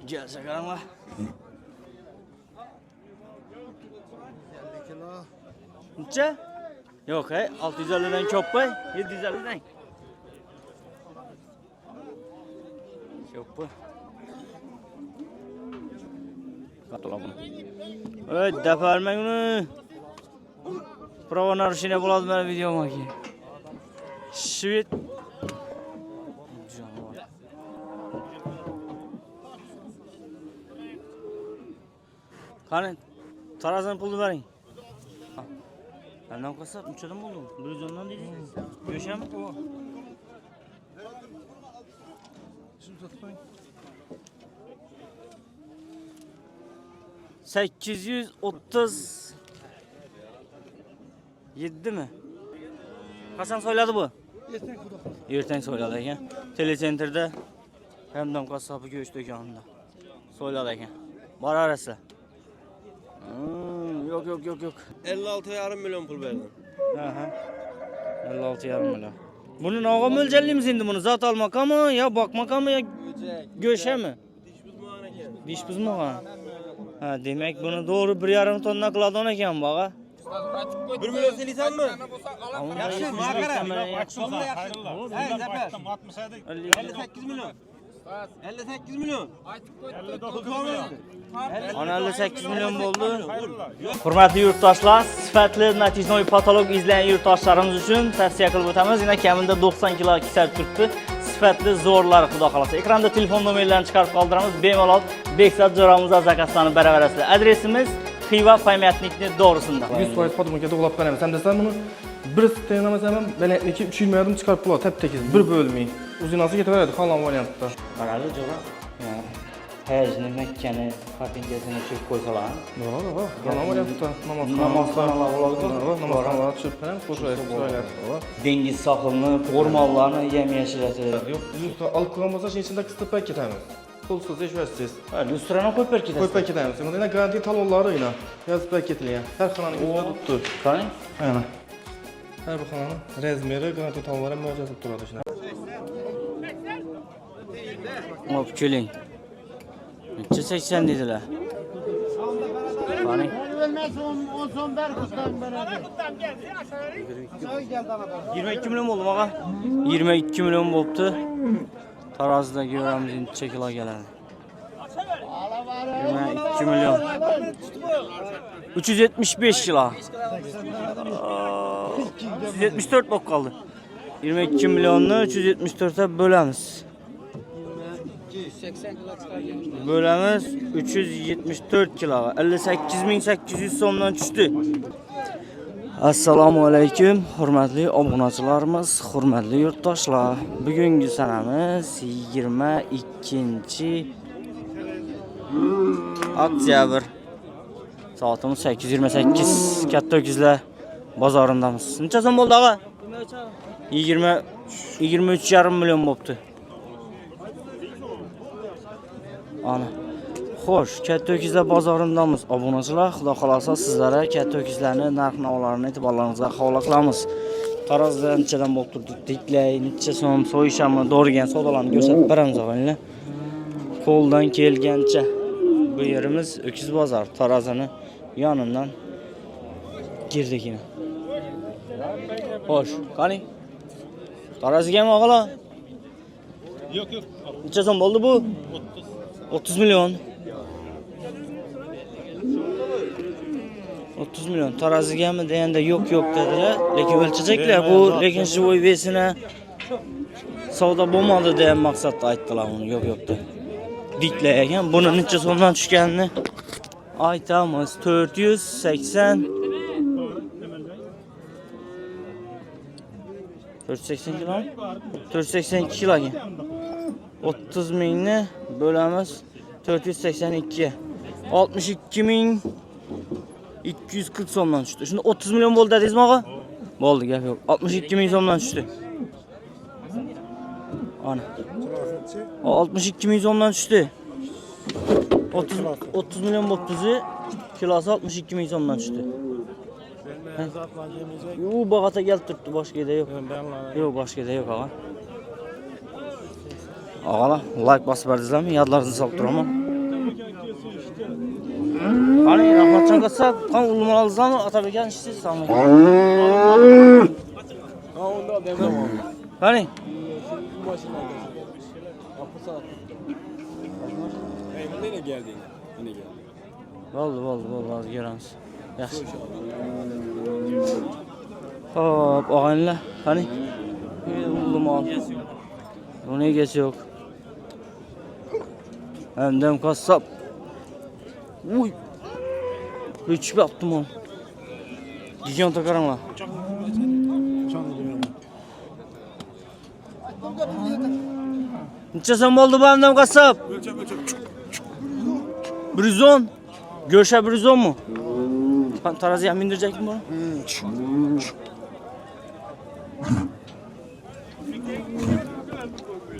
Gel çakaranlar. 50 kilo. Neçe? Yok he, 650'den çok koy, 750'den. Çok koy. Katla bunu. Evet, defarmen bunu. Prava naruşine buladı benim videoma ki. Şivit. Hani tarazdan pulunu verin. Benden kasap uçadan buldum. Brüzondan değil. Göşem. Şunu tutmayın. 837 mi? Kaçan soyladı bu? Erten soyladı ekan. Telecentr'da hemden kasabı göç dökanında. Soyladı ekan. Var arası. Yok. 56,5 milyon pul verdim. Aha. 56,5 milyon. Bunu nağa mölcelliğimiz indi bunu? Zat almak mı ya bakmak mı ya göşe mi? Diş buzmağa. Ha demek bunu doğru 1,5 tonna kıladı ona ekan bağa. 1 milyon selisan mı? Yaxshi, Hey, 58 milyon. 58 milyon. Ana 58 milyon bo'ldi. Hurmatli yurtdoshlar, sifatli natijali patolog izlayan yurtdoshlarimiz uchun tavsiya qilib o'tamiz. Yana kamida 90 kilo kisar turibdi. Sifatli zo'rlar xudo xolasa. Ekranda telefon nomerlarini chiqarib qoldiramiz. Bemalol Beksat jo'ramizda zakazlarni baravarasizlar. Adresimiz Xiva Pamyatnikni doğrusunda. 100% fotomaga to'g'lab beramiz. Sen desam bunu bir tayinlamasam ham balandligi 320 yardım chiqarib qo'yadi, tap-tekis, bir bo'lmay. Uzinasi ketaveradi xohlagan variantda. Qarali jo'ra. Hajni Makkani fatingasini tushib qo'ysalar. To'g'ri, xohlagan variantda. Namozxonalar bo'ladi. Namozxonalar tushib beramiz, qo'shaylik. Dengiz sohilini, o'rmonlarni yam-yashillatib. Yo'q, yuzta olib qo'ygan bo'lsa, shu ichida qisib pay ketamiz. Pulsiz ishvasiz. Ha, lustrani qo'yib ketasiz. Qo'yib pay ketamiz. Bunda garantiya talonlari ina. Yozib pay ketilgan. Har xonaning o'zida turibdi. Qarang. Mana. Har bir xonaning razmeri garantiya talonlari mo'jazib turadi shuna. Hop keling. 80 dedilar. Qarang. 22 milyon bo'ldi maga. 22 milyon bo'libdi. Tarazida ko'ramiz necha kilo keladi. 22 milyon. 375 kilo. 374 bo'lib qoldi. 22 milyonni 374 ta bo'lamiz. Bölemiz 374 kilo. 58.800 so'mdan tushdi. Assalomu alaykum, hurmatli obunachilarimiz, hurmatli yurtdoshlar. Bugungi sanamiz 22 oktyabr. Soatimiz 8:28. Katta o'kizlar bozorindamiz. Necha so'm bo'ldi og'a? 23,5 million bo'libdi. Ana. Xo'sh, katta o'kizlar bozorindamiz. Obunachilar, xudo xolasa sizlarga katta o'kizlarning narx-navolarini e'tiborlaringizga havola qilamiz. Tarazda nechadan bo'lib turdi? Diklay, necha so'm so'yishami, do'rigan savdolarni ko'rsatib beramiz og'aylar. Qo'ldan kelgancha. Bu yerimiz o'kiz bozor, Tarazani yonidan girdikina. Xo'sh, qani? Tarazigami og'alar? Yo'q. Necha so'm bo'ldi bu? 30 milyon. 30 milyon. Tarazigami deganda yo'q dedilar. Lekin o'lchayacaklar. Bu lekin живой vesini savdo bo'lmadi degan maqsadda aytdilar uni. Yo'q deb. Diklar ekan. Buni necha so'mdan tushganini aytamiz. 480 kilo. 482 kilo ekan. 30 mingni bölamiz 482. 62.240 so'mdan tushdi. Shunda 30 milyon bo'ldi dedingizmi og'a? Bo'ldi, gap yo'q. 62 ming so'mdan tushdi. Ana. 62 ming so'mdan tushdi. 30 milyon bo'libdi. Kilosi 62 ming so'mdan tushdi. Yo'q, bag'ata kelib turibdi, boshqa yerda yo'q. Yo'q, boshqa yerda yo'q og'a. Ağalar, like basıp verdinizler mi? Yadlarınızı salıb turaman. Qani, Rahmatjon qassob, qan ulmol aldingizmi? Atabekan ishsiz salom. Qani? Bo'ldi, hozir ko'ramiz. Yaxshi. Hop, og'aynilar, qani? Ulmol. Buni egasi yo'q. Hamdam qassob. Uy. Uçup yaptım onu. Gigan takarım Neçe sen oldu bu hamdam qassob? 110. Göşe 110 mu? Taraziye bindirecek mi bunu?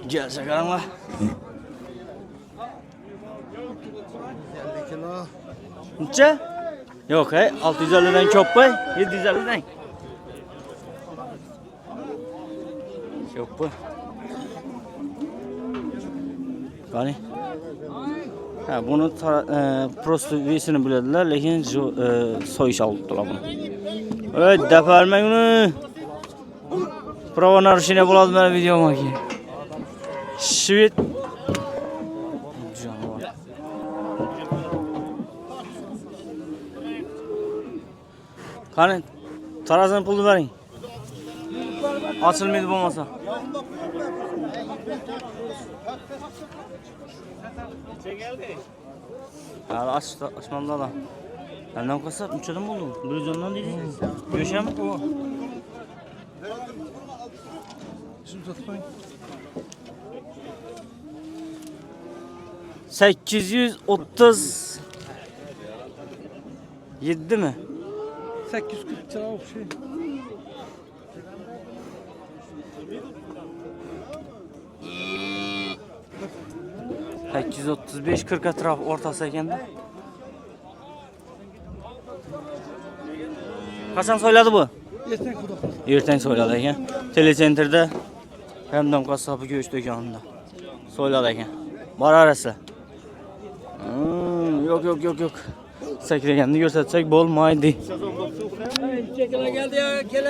Gelse karanla. Neçe? Yok 650'den çok koy, 750'den. Çok bu. Qani? Ha, bunu prosto vesini biladilar, lekin so'yish olibdilar buni. Ey, daparmang uni. Pravo narушение bo'ladi mana videoma keyin. Shved. Qani, tarazini pulni bering. Ochilmaydi bo'lmasa. Hali açmamda da. Benden qassob, nechadan bo'ldi? 110dan dedingiz. Go'shami? Shuni sotib qo'ying. 837 mi? 840 lira o şey. ...835-40 atraf ortası ekende. Kaçan soyladı bu? Erten soyladı eken. Telecentr'de Hamdam qassobi go'sht do'konida soyladı eken. Bor arası. Yok. Sakraganda ko'rsatsak bo'lmaydi.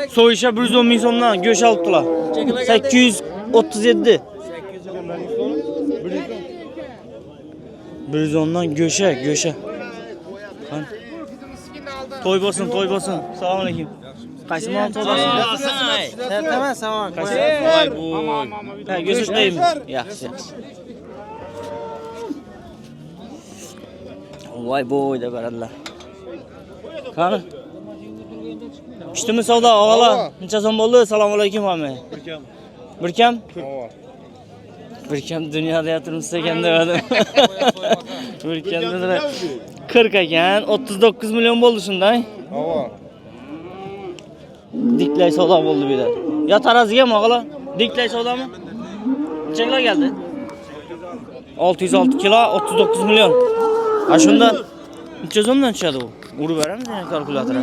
So'yisha 110 ming so'mdan go'sht olibdilar. 837. 110dan go'sha. To'y bo'lsin. Assalomu alaykum. Qaysi mol to'ydasiz? Tamam, tamam. Voy bu. Ha, go'sht deymi? Yaxshi. Voy boy deb beradilar. Qani? Pishtimmi savdo, og'alar? Necha so'm bo'ldi? Assalomu alaykum hamma. Bir kam? Bir kam dunyoda yotibsiz ekan dedim. Bir kam dedilar. 40 ekan, 39 million bo'ldi shunday. Diklay savdo bo'ldi bu yerda. Ya tarazigami og'alar? Diklay savdomi? Nechalar geldi? 606 kilo, 39 million. Ha shunda necha so'mdan tushadi bu? Urib beramiz yana kalkulyatorga.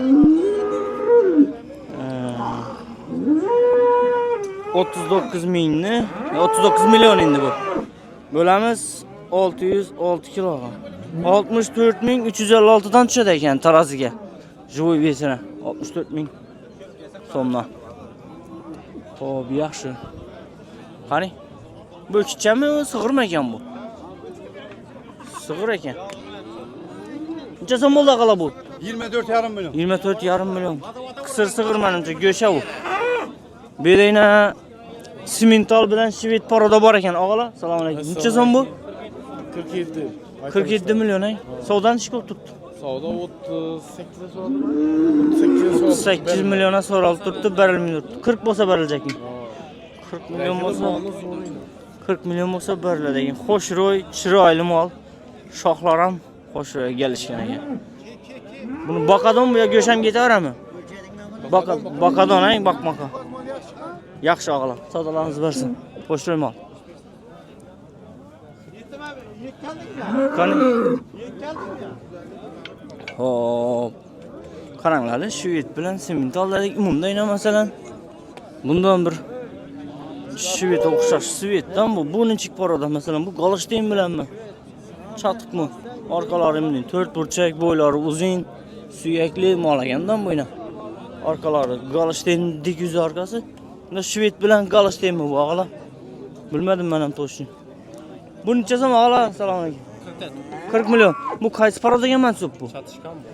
39 mingni, 39 million endi bu. Bo'lamiz 606 kilo. 64.356 dan tushadi ekan taraziga. Joy vesini 64 ming so'mdan. Xo'p, yaxshi. Qani? Bu kichkami, sig'irmi ekan bu? Sig'ir ekan. Necha so'm bo'ldi aqala bu? 24,5 milyon. 24,5 million. Qisir sig'ir menimcha go'sha bu. Bu yerda simental bilan shved paroda bor ekan, og'alar. Assalomu alaykum. Necha so'm bu? 47 million ay. Savdan ish ko'p turibdi. Savdo 38'e so'radi. 8 milliona so'ralib turibdi, berilmay turibdi. 40 bo'lsa beriljakmi? 40 million bo'lsa 40 million bo'lsa beriladi ekan. Xo'shro'y, chiroyli mol. Shoxlar ham xo'shro'y kelishgan ekan. Buni boqadon bu yo go'sh ham ketaverami? Boqadon ay, boqmaqa. Yaxshi og'alar, savdolarimiz bersin. Xo'shro'y mol. Qani? Hop. Qaranglar, shved bilan simentallarning umumda masalan bundan bir shved o'xshash shveddan bu nechik paroda masalan bu Golshtayn bilanmi? Çatıqmı? Arqalari bunday 4 burchak, bo'ylari uzun, suyakli mol ekandan bo'yna. Arqalari Golstein dik yuz arkasi. Bunda Shved bilan Golsteinmi bu og'alar? Bilmadim men ham to'g'ri. Bu necha so'm og'alar? Assalomu alaykum. 40 million. Bu qaysi parodaga mansub bu? Satışkan bu.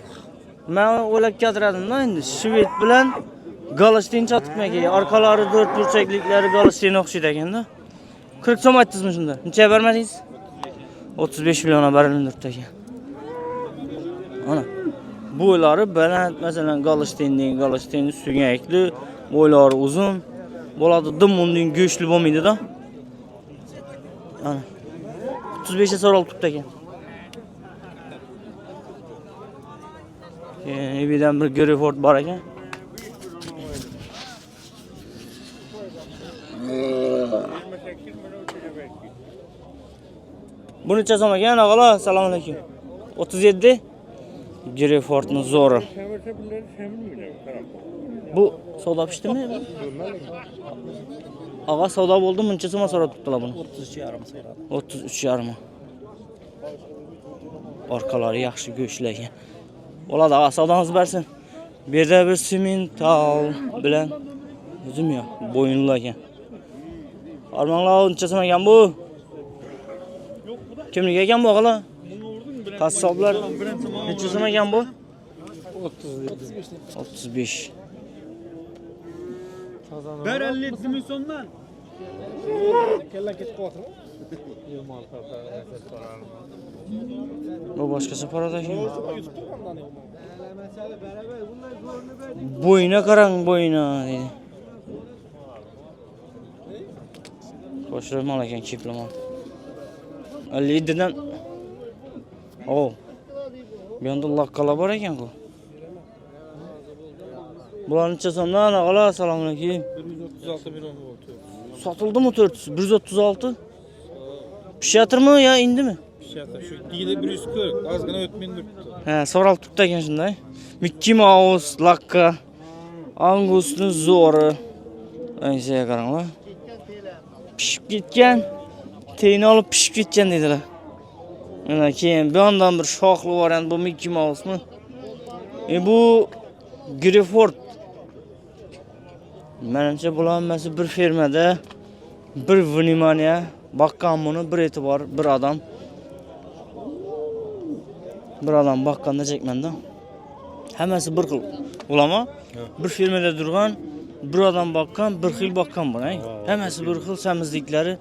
Men o'ylab keltirdim-da endi Shved bilan Golstein chatiqmaga. Arqalari 4 burchakliklari Golstein o'xshaydi ekanda. 40 so'm aytdingizmi shunda? Necha bermadingiz? 35 milliona berildi ekan. Ana. Bo'ylari baland, masalan, Golstein suyakli, bo'ylari uzun. Bo'ladi, dimunding go'shtli bo'lmaydi-da. Ana. 35 ga so'ralib turibdi ekan. Evidan bir Greyford bor ekan. Bu necha so'm ekan, og'alar? Assalomu alaykum. 37. Greyfordning zo'ri. Bu savdo pishdimi? Og'a savdo bo'ldi, buncha so'm so'rab turibdilar buni. 33,5 so'radi. 33,5. Orqalari yaxshi go'shtlagan. Bo'ladi, og'a savdongiz bersin. Bu yerda bir simental bilan o'zim yo'q, bo'yinli ekan. Armonlar necha so'm ekan bu? Kimniki ekan bu og'alar? Qassoblar necha so'm ekan bu? 35. Ver 57 ming so'mdan. Kella ketib qo'yatmi? Bu boshqacha paroda ekan. Bo'yina qarang, bo'yina deydi. Qo'shilib mol ekan, kiplama. 57 dan. O. Bu yerda laqqalar bor ekan ku. Bular necha so'mdan, og'alar? Assalomu alaykum. 136 million bo'ldi. Sotildimi 400? 136? Pishatirmi yo indimi? Pishadi. Shu deydi 140. Ozgina o'tmaydi turibdi. Ha, so'ralib turibdi ekan shunday. Mickey Mouse, Lakka, Angusning zo'ri. Aysiga qaranglar. Pishib ketgan. Teyni olib pishib ketgan dedilar. Mana keyin bu yoqdan bir shoxli variant bu Mickey Mouse'mi? Bu Greyford. Menimcha bular hammasi bir fermada bir vнимание baqqan buni bir e'tibor bir odam. Bir odam baqqanda chekmanda. Hammasi bir xil. Ulama bir fermada turgan bir odam baqqan, bir xil baqqan buni. Hammasi bir xil semizliklari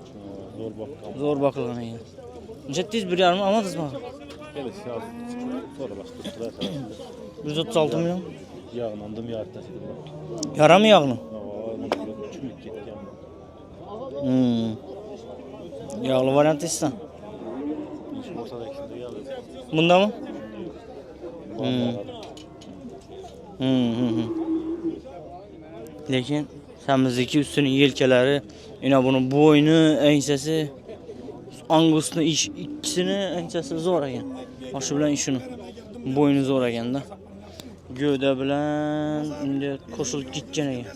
zo'r baqqan ekan. Necha tez 1,5 olmadingizmi? 136 million. Yağlandım yarıda. Yaramı yağlı? Çürük ketken. Yağlı variant isten. Ortadakinde yağlı. Bunda mı? Lekin semizdeki üstünün yelkeleri, yine bunun boynu, ensesi, Angus'un ikisini ensesi zor ekan. Aşı bilan işini. Boynu zor ekan da. Gövde bilan indi qo'shilib ketgan ekan.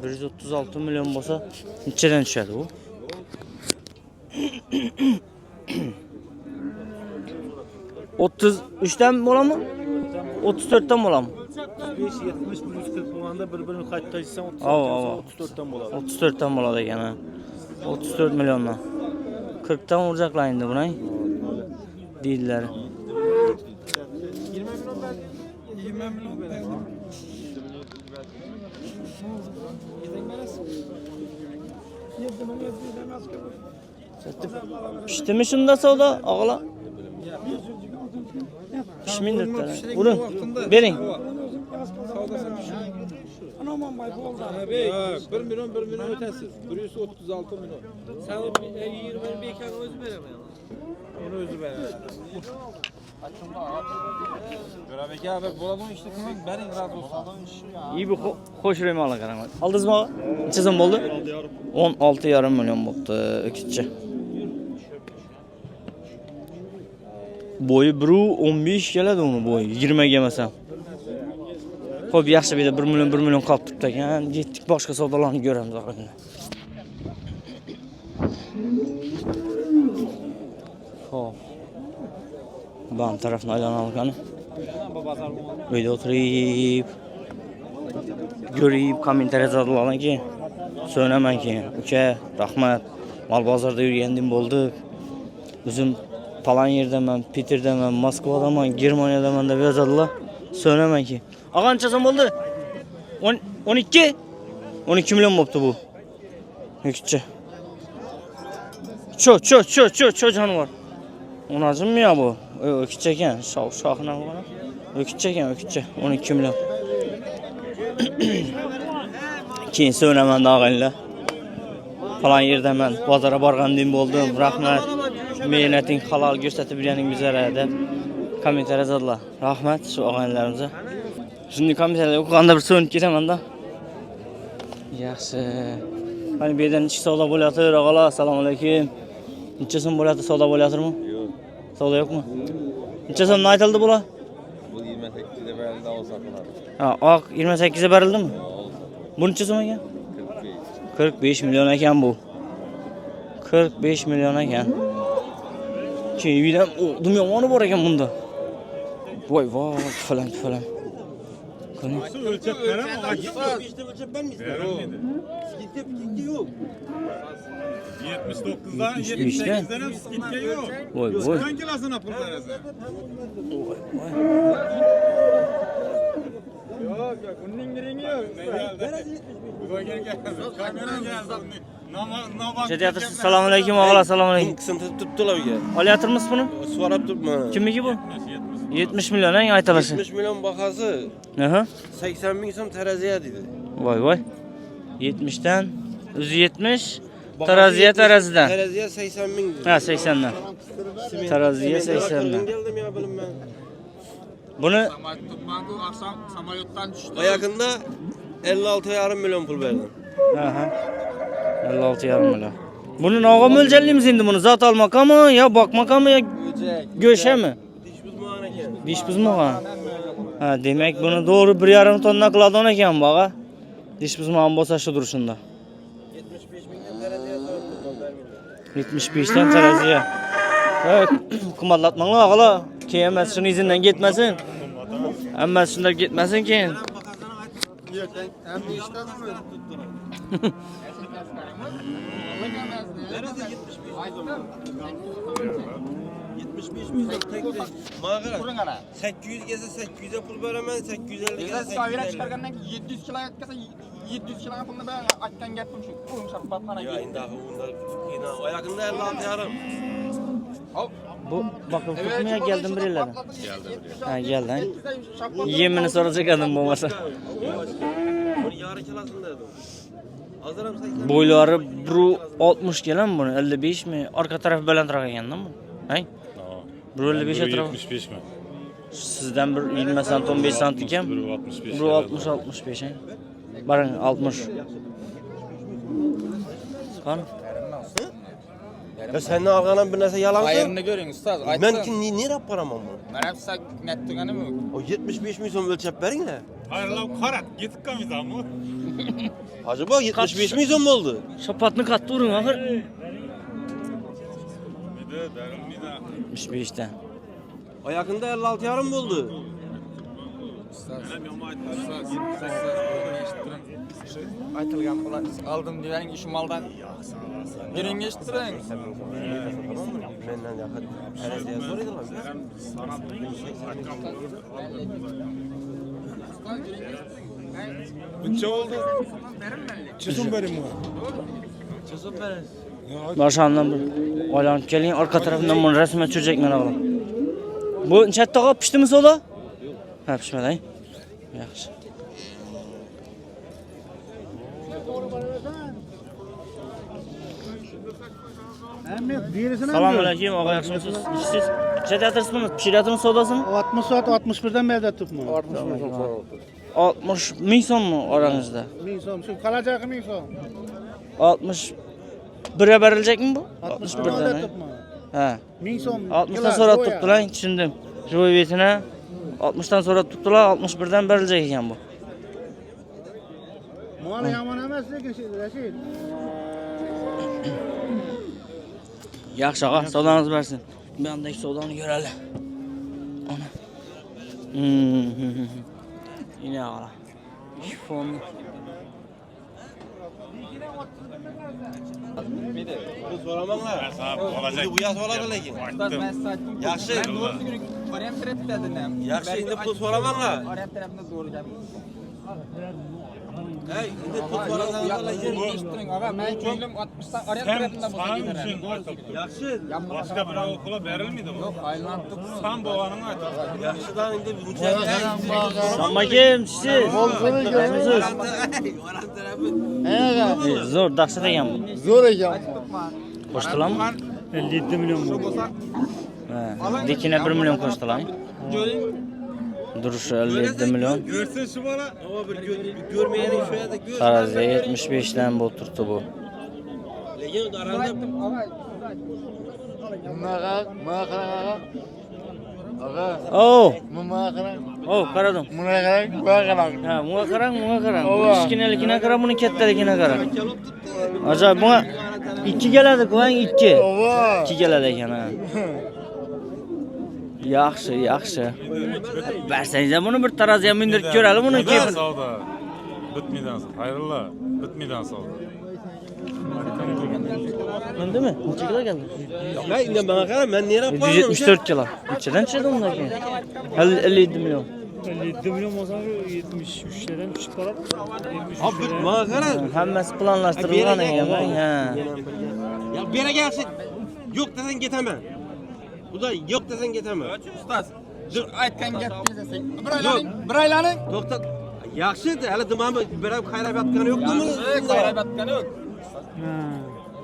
136 million bo'lsa, nechadan tushadi bu? Otuz üçten bo'ladimi? 34'ten bo'ladimi? 5, 70, 140 bulanda bir-birini qaytaysam 34'ten bo'ladi. 34'ten bo'ladi ekan. 34 milliondan. 40'tan uracaklar endi buni. Deydilar. 20 million beradi. Pişdimi shunda savdo, og'lar? Pishmaydi. Uring. Bering. Bir milyon ötesiz. 136 milyon. Sen 20 bekan özü veremem. Onu özü veremem. Beraber abi bulalım işte kimin berin razı olsun. İyi bir hoş reymalı qarang. Aldingizmi og'a? Necha so'm bo'ldi? 16,5 million bo'ldi ikkichi. Boyu 1.15 keladi uni boyu, 20 ga emasam. Xo'p, yaxshi bir 1 million qolib turibdi ekan. Yetdik boshqa savdolarni ko'ramiz og'a. Xo'p. Bam tarafni aylanamiz qani. Uyda o'tirib, görüp kommentariya yozadilar keyin. So'naman keyin. Uka, rahmat. Mal bozorda yurgandim bo'ldi. O'zim falan yerdaman, Peterdaman, Moskvadaman, Germaniyadaman deb yozadilar. So'naman keyin. Qancha so'm bo'ldi? 12? 12 milyon bo'pti bu. Yükçe. Ço canavar. Onacım mı ya bu? Ökütçe ekan. Şahına bana. Ökütçe ekan, ökütçe. 12 milyon. Keyin so'naman dag'inglar. Falan yerda men bozorga borgandim bo'ldim. Rahmat. Mehnating halol ko'rsatib berganing bizlarga deb kommentariya yozadilar. Rahmat shu og'aynilarimizga. Shunday kommentariya o'qiganda bir so'nib ketaman-da. Yaxshi. Hani bir yerden ichki savdo bo'layotir, og'alar, assalomu alaykum. Necha so'm bo'layapti, savdo bo'layotirmi? Yo'q. Savdo yo'qmi? Necha so'mdan aytildi bular? Bu 28 de berildi o satıladi. Ha, oq 28 ga berildimi? Bu necha so'm ekan? 45 milyon ekan bu. 45 milyon ekan. Keyin dumyo yomoni bor ekan bunda. Voy, falan. Qani. Ölçek verem ama İşte ölçek ben miyiz? Skinte yok. 79'dan 78'den 78'den hem skinte yok. Voy. Kaç kilasına pul verirsin? Yok, bunun birini yok. Bu gel. Kamera geldi. Nama. Assalomu alaykum og'alar, assalomu alaykum. Kısım tuttular bir Olyapmiz buni? Suvarab turibman. Kimniki bu? 70 milyon eng aytilishi. 70 milyon bakası Aha. 80 bin so'm teraziye dedi. Voy. 70'ten o'zi 70, teraziye terazidan. Teraziye 80 bin dedi. Ha, 80'dan. Teraziye 80'dan. Geldim ya benim ben. Buni Samolyotdan düştü. O yakında 56,5 milyon pul verdim. aha. 56,5 milyon. Buni nog'a mo'ljallaymiz endi buni zot olmoqami yo boqmoqami yo go'shami? Diş buzmağın eken. Dish buzmoq. Ha, demak buni to'g'ri 1,5 tonna qiladigan ekan bog'a. Dish buzmoq bo'lsa shu turishunda. 75 binden teraziye soruptum. 75'ten teraziye. Evet, qimmatlatmanglar og'alar. Keyin emas shuni izinden ketmasin. Hammasi shunday ketmasin keyin. Hem de işten mi Nerede 75 milyon tek. Mağara. 800 gelse 800'e pul veremem, 850 gelse 850. Çıkargandan 700 kilo yatkasa 700 kilo pulni ben aytgan gapim shu. Qo'yim şartbatxona Ya indi bunlar yine o yakında 56 yarım. Bu bakın tutmaya geldim birilerden. Ha geldi. Yemini soracak adam olmasa. Bunu yarı kilasında dedim. Hazırım 80. Boyları 1.60 gelen bunu 55 mi? Arka tarafı balandroq ekan mi? Hay? 1.55 atrofı. 75 mi? Sizden bir 20 sant 15 sant ekan. 1.65. 1.60-65 ha. Barın 60. Qani? Ya sen ne alganan bir nese yalansın? Ayarını görün ustaz. Ben ki ne rap paramam mı? Ben hep sak net tüganı mı? O 75 milyon ölçep verin de. Hayır lan karat gittik kamizan mı? Acaba 75 milyon mu oldu? Şapatını kattı urun ahır. Bir de derim bir de. 75'ten. O yakında 56 yarım mı oldu? Aytılgan bular aldım diyenin işim maldan. Girin geçtirin. Benden yakın. Teraziye soruydu lan. Bunca oldu. Çözüm verim mi? Başandan bir oynanıp gelin arka tarafından bunu resmen çözecek bana oğlum. Bu chatta pişti mi soda? Ha pişmedi. Yaxshi. Assalomu alaykum, og'a yaxshimisiz? Ishsiz? Ishlatyapsizmi? Pishiryapsizmi sodasini? 60 soat 61'dan beri turibman. 60 ming so'mmi orangizda? 1000 so'm. Shu qalajağı 1000 so'm. 60 birga berilecekmi bu? 61 61 dan dan. turibman. Ha. 1000 so'm. 60 dan so'rab turibdilar, tushundim. Joy betini 60 dan so'rab turibdilar, 61 dan berilecek ekan bu. Mol yomon emas lekin Rashid. Yaxşı ağa, savdanız versin. Bir andaki savdanı görelim. Ana. Yine ağa. Şifon. Pul so'ramanglar. Olacak. Bu yaz oladi lekin. Ustoz, men size aytdim. Yaxshi. Ben doğru günü variant tarafı dedim. Yaxshi, endi pul so'ramanglar. Variant tarafında doğru gap. Hey, endi pul so'ramanglar lekin. Eshittiring, ağa, men ko'nglim 60 variant Sen tarafında bo'lsa sana ketar. için aytıp dur. Yaxshi. Başka bir okula verilmedi mi? Yo'q, aylantıp. Sen bu anını aytıp dur. Yaxshidan endi buncha. Samba kim siz? Siz. Zor daqsa degan bu. Zo'r ekan. Qo'shdilarmi? 57 milyon bu. Ha, dikine 1 milyon qo'shdilar. Durushi 57 milyon. Görsen şu bana. Ama bir görmeyeni şu yerda gör. Tarazi 75 dan bo'lib turibdi bu. Lekin aranda Buna qarang. Oh, Buna qarang. oh, qaradim. Buna qarang. Buna qarang. Ha, bunga qarang, bunga qarang. Bu kichkinaligina qarang, buni kattaligina qarang. Ajoyib, bunga 2 keladi, qo'ying 2. Ova. 2 keladi ekan ha. Yaxshi, yaxshi. Bersangiz buni bir taraziga mindirib ko'raylik buni Neden keyfini. savda? Bitmeden savda. Hayırlı. Bitmeden savda. Mindimi? Necha kilo keldi? ben endi bana qara, men nera qo'yaman? 174 kilo. Nechadan chiqdi undan keyin? 57 milyon. 57 milyon olsa 73'lerden düşüp kalır. Abi bana qara. Hammasi planlashtirilgan ekan, ha. Ya bir yere gelsin. Yok desen gitmem. Bu da yok desen gitmem. Ustoz, dur aytgan gapingizni desang. Bir aylaning. To'xtat. Yaxshi edi. Hali dimamni berib qayrab yotgani yo'qmi? Qayrab yotgani yo'q.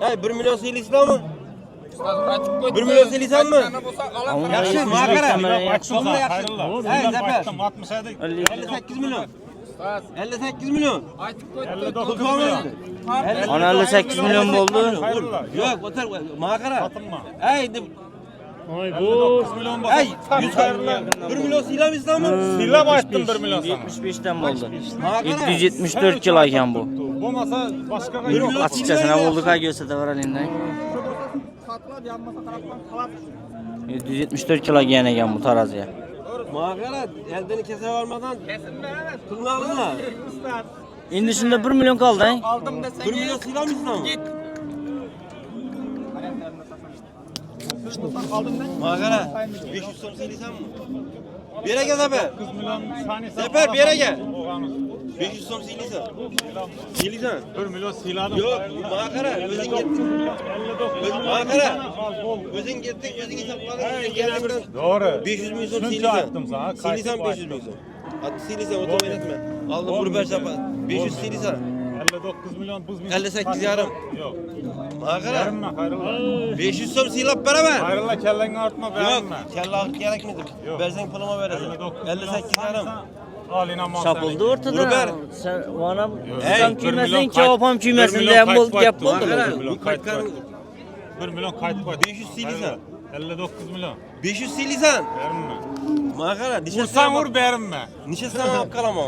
Hey 1 milyon seylisizlarmi? Ustoz, aytib qo'ydim. 1 milyon seylisanmi? Bo'lsa olaman. Yaxshi, Yaxshi, maqara. yaxshi. So'mda yaxshi. Hey Zafer. 60 ayda. 58 milyon. 58 milyon. Aytib qo'ydim. 59 milyon. Ana 58 milyon bo'ldi. Hayırlı. Yo'q, o'tir. Maqara. Satınma. Hey Ay bu 59 milyon bak. hey 1 milyon seylamizlarmi? Silah açtım 1 milyon sana. 75 dan bo'ldi. Maqara. 774 kilo ekan bu. Bu masa başka Bir yok. milyon Açıkçası bo'ldi qa ko'rsataveralingdan. Xatlab yanmasa qarab xalab. 774 kilo gelgan ekan bu taraziga. Maqara eldini kese olmadan pulni alinglar. Endi shunda 1 milyon qoldi, ha? Aldım desang. 1 milyon seylamizlarmi? Maqara 500 so'm seylaysanmi? Bera gel Zafer. 9 milyon tanesi. Zafer bir yere gel. Oğlanı. 500 so'm seylaysan. Seylaysan. 1 milyon siladım. Yo'q, maqara o'zing ketding. 59 Maqara o'zing ketding, o'zing hisoblading. Geldiğimden Doğru. 500 milyon so'm Şunca seylaysan. attım sana. Seylaysan 500 milyon so'm. At seylaysan otomobil etme. Aldım burber şapa. 500 seylaysan. 59 milyon buz milyon. 58 yarım. Yok. Maqara Verinme hayırlı. 500 so'm seylab beraber. Hayırlı kelleni artma Yok, verinme. kelle ağıt gerekmedi. Yok. Verseng pulumu vereceğim. 58 yarım. Al inan mal Chopildi o'rtada. Urber. Sen ona Hey, ham 1 kiymasin, milyon javob ham kiymasin degan bo'ldi, gap bo'ldi. Maqara milyon bu kayıt qaytgan 1 milyon kayıt koy. 500 seylaysan. 59 milyon. 500 seylaysan. Verinme. Maqara Vursan vur verinme. Nişastan alıp kalamam.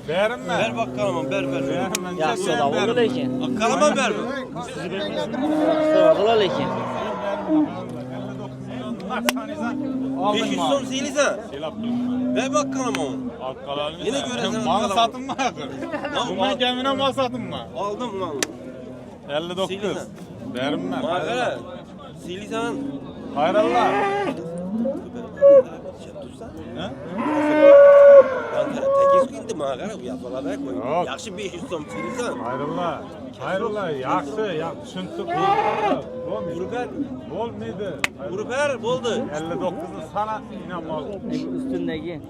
Verinme. Ver bak kalamam, ver. Verinme. Yaxshi da bo'ldi lekin. Kalamam ver. So'radilar lekin. 500 so'm seylaysan. Ver bak kalamam. Yine göreceğim Mal kalamam. satın mı? Bundan gemine mal satın mı? Aldım lan. 59. Seylisan. Verinme. Maqara seylaysan. Hayırlı. He? Maqara tekiz gündü maqara bu yapılar ver koy. Yok. Yaxşı 500 so'm seylaysan. Hayırlı. Hayırlı. Yaxşı. Çünkü Urber, Olmaydı. Urber oldu. 59'u sana inanmaz. Üstündeki.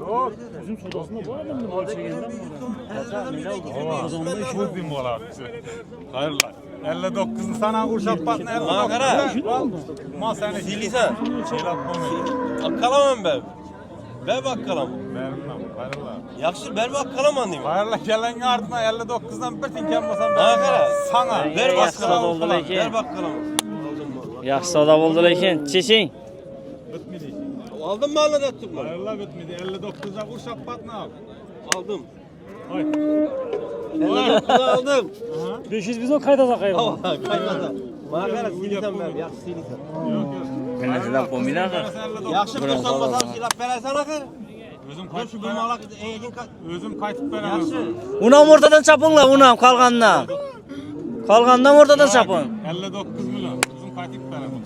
Yok. Bizim sodasında bu adamın mal çekenden Bu dim olar. Hayırlı. 59'u sana Urşap Batna 59. Maqara. Mal seni Seylaysan. şeyle atmamayı. Kalamam ben. Ver bak kalamam. Vermem. Hayırlı. Yaxşı ver bak kalamam diyeyim. Hayırlı gelen ardına 59'dan bir tinken basan Maqara. sana. Ver bak Yaxşı kalamam. oldu lekin. Ver bak kalamam. Yaxshi savdo bo'ldi lekin. Cheching. Bitmedi. Aldın mı anladın mı? Hayırlı bitmedi. 59'a Urşap Batna al. Aldım. Aldım. 500 biz o kayda takayım. Kaymadı. Mağara silisen ben. Yaxşı silisen. Menezeden kombiner de. Yaxşı Bırak, kursan bırak, basam silap veresen akır. Özüm Şu kaytıp bir malak egin Özüm kaytıp veremem. yaxşı. Unam ortadan çapınla unam kalgandan. Kalgandan ortadan çapın. 59 milyon. Özüm kaytıp veremem.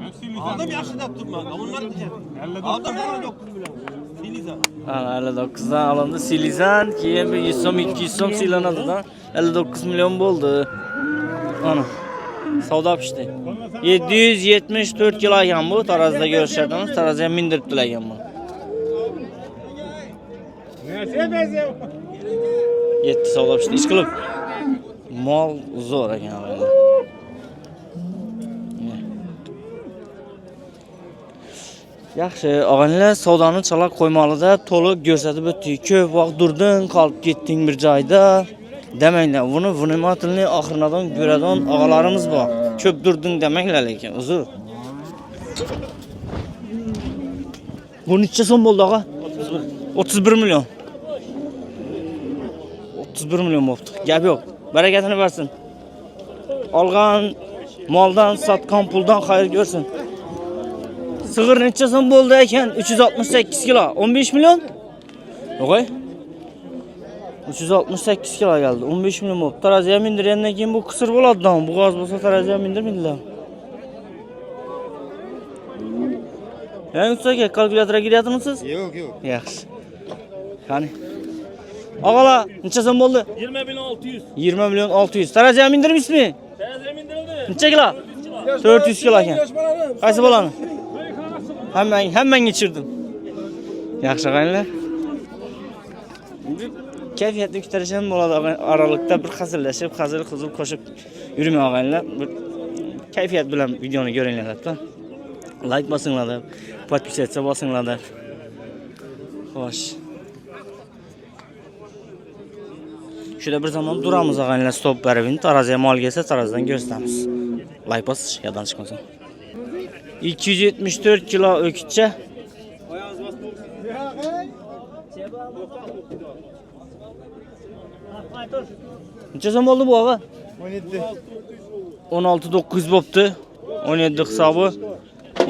Ben silisen. Aldım yaxşı deptim ben. Bunlar diyeceğim. 59. Aldım 9 milyon. Silisen. Ha 59'dan alındı silizan. Keyin bir 100 so'm 200 so'm silanadı da 59 milyon bo'ldi. Ana. Savdo pişdi. 774 kilogram bu tarazida görüşerdiniz. Taraziga mindirib tilagan bu. Yetti savdo pişdi. Ish qilib. Mol zo'r ekan endi. Yaxshi, og'aynilar, savdoni chala qo'ymalida to'liq ko'rsatib o'tdik. Ko'p vaqt durding, qolib ketding bir joyda. Demanglar, buni vnimatilni oxirnadan ko'radigan og'alarimiz bor. Ko'p durding demanglar lekin, uzr. Bu necha so'm bo'ldi, og'a? 31 million. 31 million bo'ldi. Gap yo'q. Barakatini bersin. Olgan moldan, sotgan puldan xayr ko'rsin. Sig'ir necha so'm bo'ldi ekan? 368 kilo. 15 million? Yo'q-ay. 368 kilo geldi. 15 milyon bo'ldi. Taraziga mindirgandan keyin bu qisir bo'ladi-da. Bu g'oz bo'lsa taraziga mindirmaydilar. Yani ustaga kalkulyatora giryapsizmi? Yo'q, yo'q. Yaxshi. Qani. Og'alar, necha so'm bo'ldi? 20 milyon 600. 20 milyon 600. Taraziga mindirmisizmi? Teraziye mindirildi. Necha kilo? 400 kilo ekan. Qaysi bolani? Hamman geçirdim. Yaxshi qaniylar. Kayfiyatni ko'tarishim bo'ladi aralıkta bir hazırlashib, hazır qo'shib yurmay og'aynilar. Bir kayfiyat bilan videoni ko'ringlar deb. Like bosinglar deb, podpisatsiya bosinglar deb. Xo'sh. Shunda bir zaman duramiz og'aynilar, stop berib, taraziga mol kelsa tarazidan ko'rsatamiz. Like bosish yoddan chiqmasin. 274 kilo o'kitcha. Necha so'm bo'ldi bu og'a? 17. 16 900 bo'pti. 17 hisobi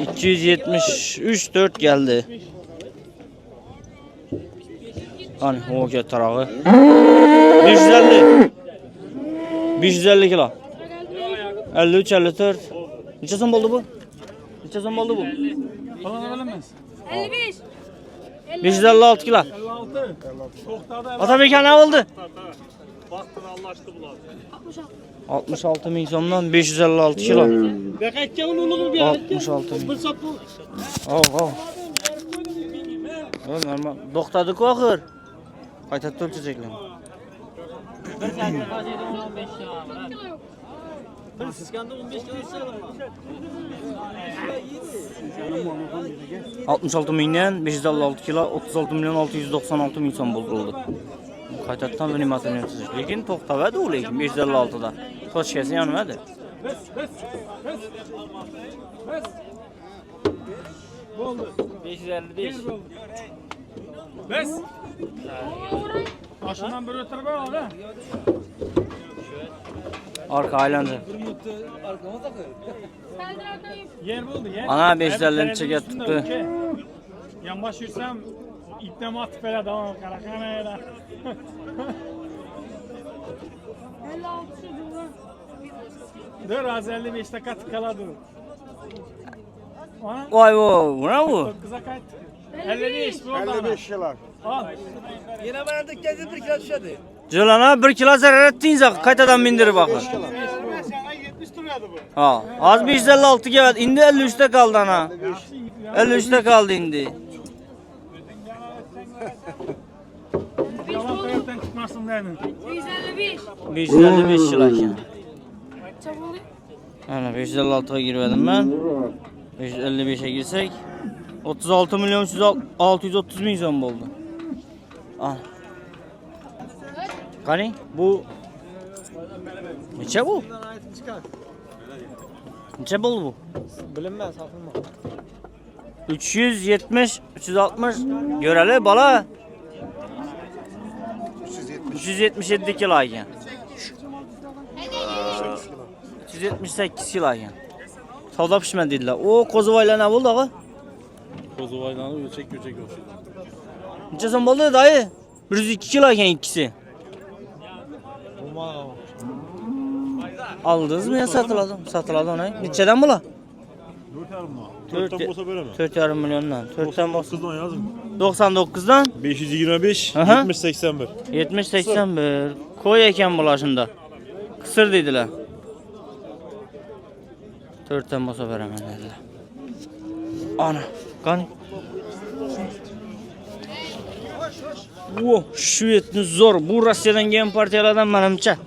273 4 geldi. Qani, o'ga tarog'i. 550. 550 kilo. 53 54. Necha so'm bo'ldi bu? Necha so'm bo'ldi bu? Falan bilemez. 55. 556 kilo. 56. To'xtadi. Otabek ne oldu? Vaqtini allaştı bular. 66 bin so'mdan 556 kilo. Bekaytgan uni bir 66 bin. bir sot bu. Oh. Normal. To'xtadi-ku oxir. Qayta o'lchayacaklar. Bir siskanda 15 kilo istedim. 66 mindən 556 kilo 36 milyon 696 min so'm bo'ldi. Qaytadan bir nimasini tuzish. Lekin to'xtavadi u lekin 556 dan. Toshkasi yonmadi. Oldu. 555. Bes. Aşından bir ötürü var abi. Arka aylandı. Yer buldu yer. Ana 550'ni çeker tuttu. Yan baş yürüsem ipten atıp böyle devam karakana ya. 56 diyorlar. Dur az 55 dakika tıkaladı. Ona Vay vay, bu ne bu? kıza kayıt. 55 bu oldu. 55 yıllar. Al. Yine bana dik geldi bir kilo düşedi. Jolana 1 kilo zarar etdingiz, qaytadan mindirib bakın. Sana 70 duruyordu bu. Ha, az 556 geldi. İndi 53'te kaldı ana. 53'te kaldı indi. Yalan kayıttan çıkmasın dedin. 155. 555 kilo ekan. Çabuk. Ana 556'ya girmedim ben. 555'e girsek 36 milyon 630 bin so'm bo'ldi. Ana. Qani, bu necha bu? Necha bo'ldi bu? Bilinmez hafılma. 370 360 göreli bala. 377 kilo ekan. 378 kilo ekan. Savdo pishmadi dedilar. O qo'zivoylar ne bo'ldi, og'a? Qo'zivoylarni o'lchak-ko'chak o'xshaydi. Necha so'm bo'ldi, dayı? 102 kilo ekan ikkisi. Aldingizmi yo satıladimi? Satıladi ona. Nechadan bular? 4'ten olsa veremem. 4,5 milyondan. 4'ten bo'lsa 9'dan yazın. 99'dan 525, Aha. 70-81. 70-81. Koy ekan bular shunda. Qisir dedilar. 4'ten bo'lsa beraman dedilar. Ana, qani. Shvedni zo'r. Bu Rossiyadan kelgan partiyalardan menimcha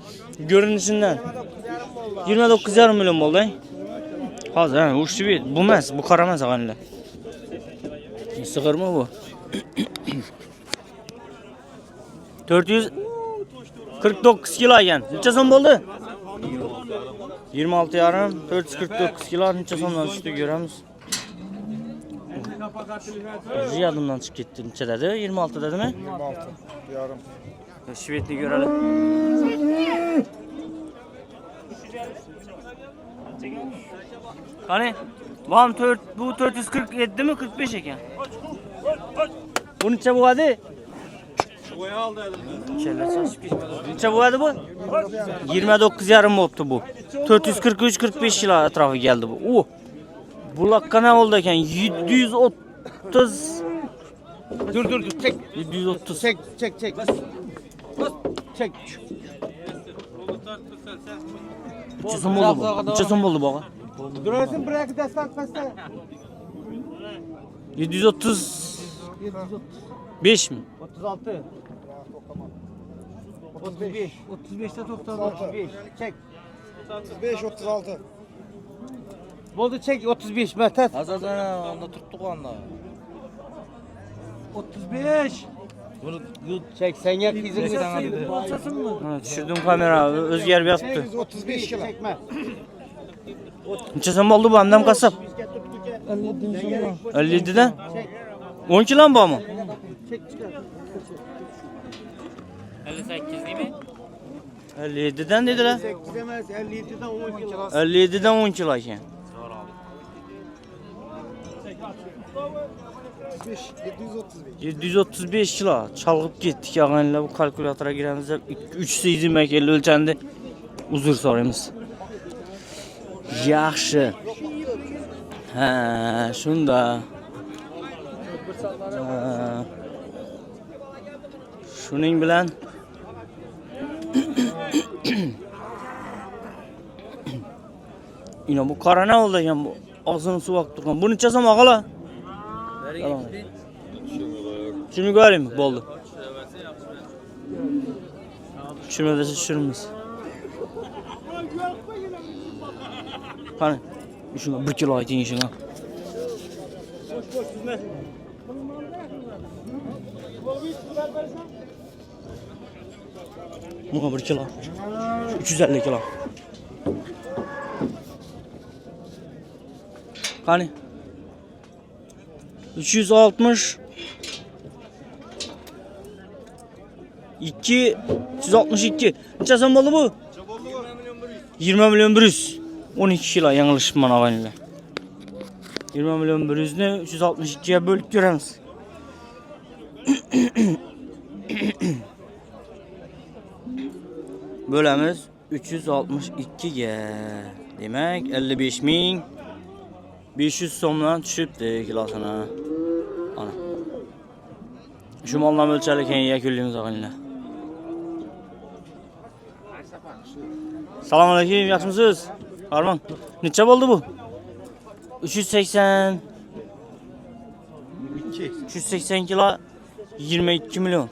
ko'rinishidan 29,5 million bo'ldi. Hozir, u shved, bu emas, bu qora emas og'anlar. Sig'irmi bu? 449 kilo ekan. Necha so'm bo'ldi? 26,5, 449 kilo necha so'mdan tushdi ko'ramiz. Ziyadımdan chiqib ketdi. Necha dedi? 26 dedimi? 26,5. Shvedni ko'raylik. Qani? Bu 447 mi 45 ekan? Bu necha bo'ladi? Necha bo'ladi bu? 29,5 bo'libdi bu. 443-45 kilo atrofi keldi bu. O. Bu laqqana oldu ekan 730. Dur çek. 730. Çek. Çek. Necha so'm bo'ldi bu? Necha so'm bo'ldi bu? Durasın bırak destek pasta. 735 mi? 36. 35. 35'te 35. Çek. 35 36. Boldu çek 35 Mehmet. Azadana onda tuttuk onda. 35. Bunu çek sen yak izini sana dedi. Ha, düşürdüm kamera özger bir yaptı. 35 kilo. Çekme. Necha so'm bo'ldi bu hamdam qassob? 57'den. 10 kilo mu bu mu? 58 değil mi? 57'den dediler. 8 demez 57'den 10 kilo. 57'den 10 kilo ekan. 735 kilo. Çalgıp gittik ağayla bu kalkülatora giremiz. 3 seyizim ekeli ölçendi. Uzur sorayımız. Yaxşı. Ha, şunda. Şuning bilan Yine bu qora ne oldu ekan bu? Og'zini suv oqib turgan. Bu necha so'm og'alar? Shuni ko'raymi? Bo'ldi. Shuni desa tushiramiz. Qani, shunga 1 kilo ayting shunga. Buna 1 kilo. 350 kilo. Qani? 360 362. Necha so'm bo'ldi bu? 20 milyon 100. 12 kilo yanglishibman og'aylar. 20 milyon 100 ni 362 ga bo'lib ko'ramiz. Bo'lamiz 362 ga. Demak 55.500 so'mdan tushibdi kilosini. Ana. Shu moldan o'lchalik keyin yakunlaymiz og'aylar. Assalomu alaykum, yaxshimisiz? Armon, necha bo'ldi bu? 380 kilo 22 milyon.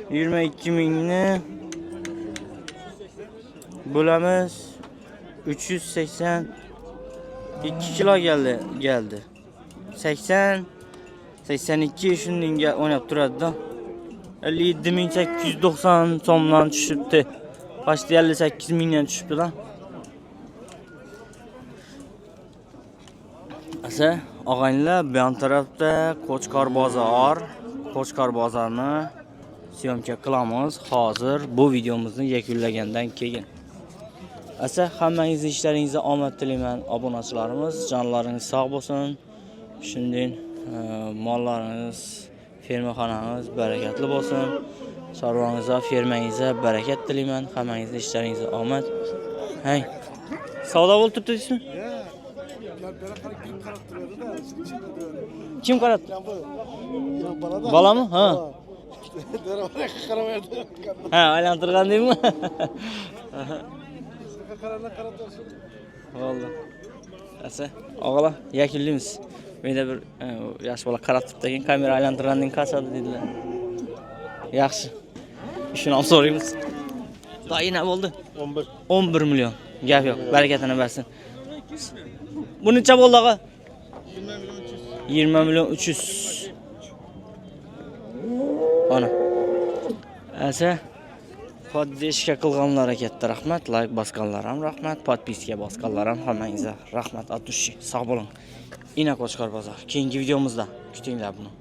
22 mingni bo'lamiz 382 kilo geldi. 82 shuningga o'ynab turadi-da. 57.890 so'mdan tushibdi. Başta 58 mingdan tushibdi lan. Asa, og'aylar bu yon tarafda Qo'chqor bozor. Qo'chqor bozorini syomka qilamiz. Hozir bu videomizni yakunlagandan keyin. Asa hammangizning ishlaringizga omad tilayman. Obunachilarimiz, jonlaringiz sog' bo'lsin. Shunday mollaringiz, fermaxonangiz barakatli bo'lsin. Chorvangizga, fermangizga barakat tilayman. Hammangizning ishlaringizga omad. Hey. Savdo bo'lib turibdingizmi? Kim qaratdi? Balami? Ha. Ha, aylantirgandingmi? Bo'ldi. Asa, o'g'la, yakunlaymiz. Menda bir yosh bola qarab turibdi ekan, kamera aylantirgandan qachadi dedilar. Yaxshi. Ishini ham so'raymiz. To'y nima bo'ldi? 11 million. Gap yo'q, barakatini bersin. Bu necha bo'ldi og'a? 20 million 300. Ana. Asa, podpishka qilganlarga katta rahmat, like bosganlar ham rahmat, podpiska bosganlar ham hammangizga rahmat. Atushi, sog' bo'ling. Ina Qo'chqor bozor. Keyingi videomizda kutinglar buni.